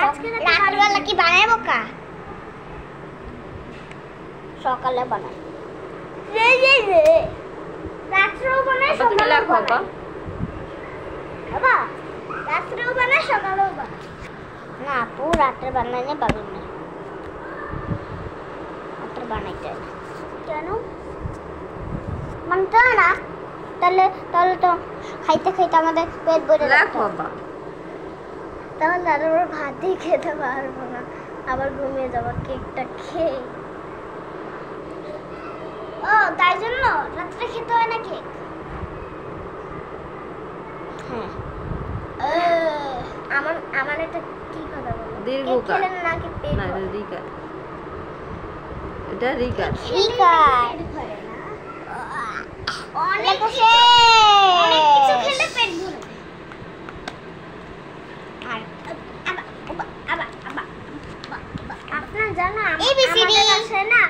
আজকে রাত্রিবেলা কি বানাবো কা সকালে বানাই রাত্রেও বানাই সকালেও বানাই বাবা রাত্রেও বানাই সকালেও বানাই না আপু রাত্রে বানাইলে ভালো না রাত্রে বানাইতে না কেন মানতে না তাহলে তো খাইতে খাইতে আমাদের পেট ভরে রাখো বাবা তাহলে আর আমরা ভাতই খেতে পারবো না আবার ঘুমিয়ে যাবো কেকটা খেয়ে ও তাই জন্য রাত্রে খেতে হয় না কেক হ্যাঁ আমার এটা কি কথা বলো দীর্ঘকার খেলেন নাকি পেট না এটা রিকার এটা রিকার অনেক কিছু খেলে পেট ভরে আর আপনার জানো আমাদের কাছে না